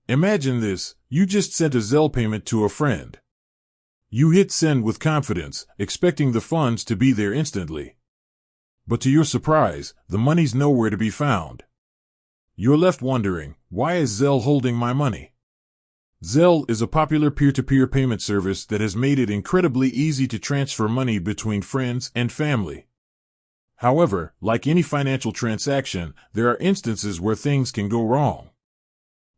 Imagine this, you just sent a Zelle payment to a friend. You hit send with confidence, expecting the funds to be there instantly. But to your surprise, the money's nowhere to be found. You're left wondering, why is Zelle holding my money? Zelle is a popular peer-to-peer payment service that has made it incredibly easy to transfer money between friends and family. However, like any financial transaction, there are instances where things can go wrong.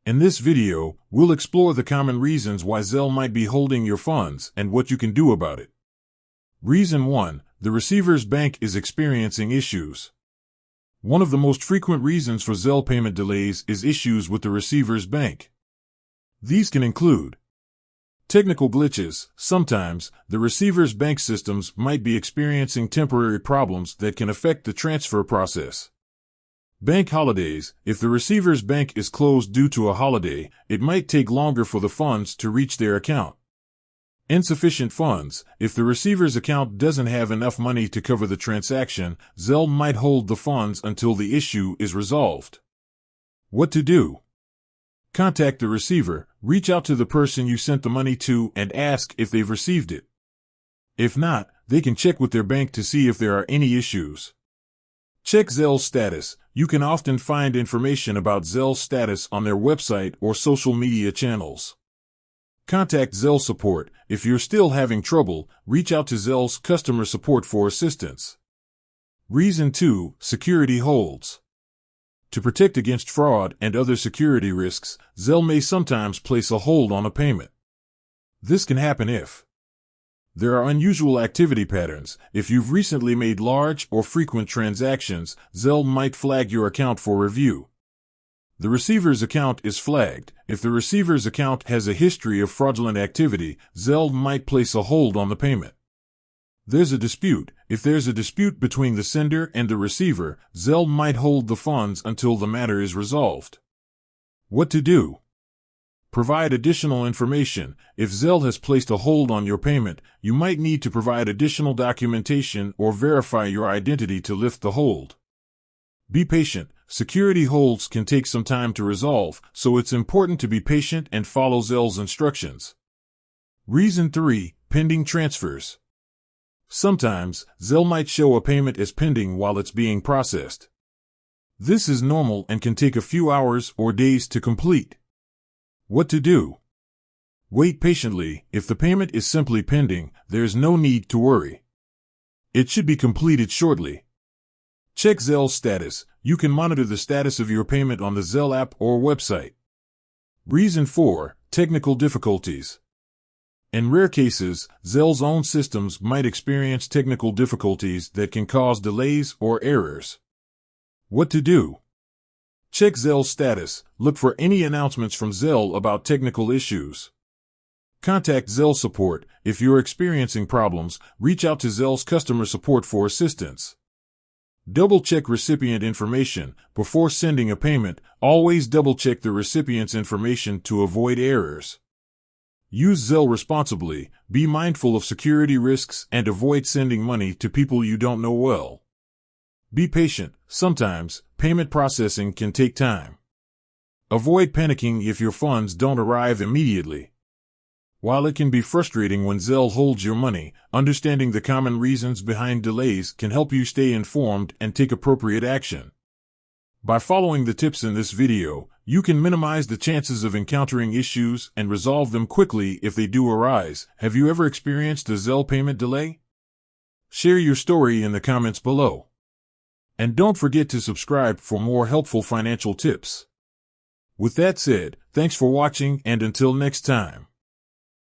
In this video, we'll explore the common reasons why Zelle might be holding your funds and what you can do about it. Reason 1. The receiver's bank is experiencing issues. One of the most frequent reasons for Zelle payment delays is issues with the receiver's bank. These can include technical glitches. Sometimes, the receiver's bank systems might be experiencing temporary problems that can affect the transfer process. Bank holidays. If the receiver's bank is closed due to a holiday, it might take longer for the funds to reach their account. Insufficient funds. If the receiver's account doesn't have enough money to cover the transaction, Zelle might hold the funds until the issue is resolved. What to do? Contact the receiver, reach out to the person you sent the money to, and ask if they've received it. If not, they can check with their bank to see if there are any issues. Check Zelle's status. You can often find information about Zelle's status on their website or social media channels. Contact Zelle support. If you're still having trouble, reach out to Zelle's customer support for assistance. Reason 2. Security holds. To protect against fraud and other security risks, Zelle may sometimes place a hold on a payment. This can happen if there are unusual activity patterns. If you've recently made large or frequent transactions, Zelle might flag your account for review. The receiver's account is flagged. If the receiver's account has a history of fraudulent activity, Zelle might place a hold on the payment. There's a dispute. If there's a dispute between the sender and the receiver, Zelle might hold the funds until the matter is resolved. What to do? Provide additional information. If Zelle has placed a hold on your payment, you might need to provide additional documentation or verify your identity to lift the hold. Be patient. Security holds can take some time to resolve, so it's important to be patient and follow Zelle's instructions. Reason 3. Pending transfers. Sometimes, Zelle might show a payment as pending while it's being processed. This is normal and can take a few hours or days to complete. What to do? Wait patiently. If the payment is simply pending, there's no need to worry. It should be completed shortly. Check Zelle's status. You can monitor the status of your payment on the Zelle app or website. Reason 4. Technical difficulties. In rare cases, Zelle's own systems might experience technical difficulties that can cause delays or errors. What to do? Check Zelle's status. Look for any announcements from Zelle about technical issues. Contact Zelle support. If you're experiencing problems, reach out to Zelle's customer support for assistance. Double-check recipient information. Before sending a payment, always double-check the recipient's information to avoid errors. Use Zelle responsibly, be mindful of security risks, and avoid sending money to people you don't know well. Be patient. Sometimes, payment processing can take time. Avoid panicking if your funds don't arrive immediately. While it can be frustrating when Zelle holds your money, understanding the common reasons behind delays can help you stay informed and take appropriate action. By following the tips in this video, you can minimize the chances of encountering issues and resolve them quickly if they do arise. Have you ever experienced a Zelle payment delay? Share your story in the comments below. And don't forget to subscribe for more helpful financial tips. With that said, thanks for watching, and until next time.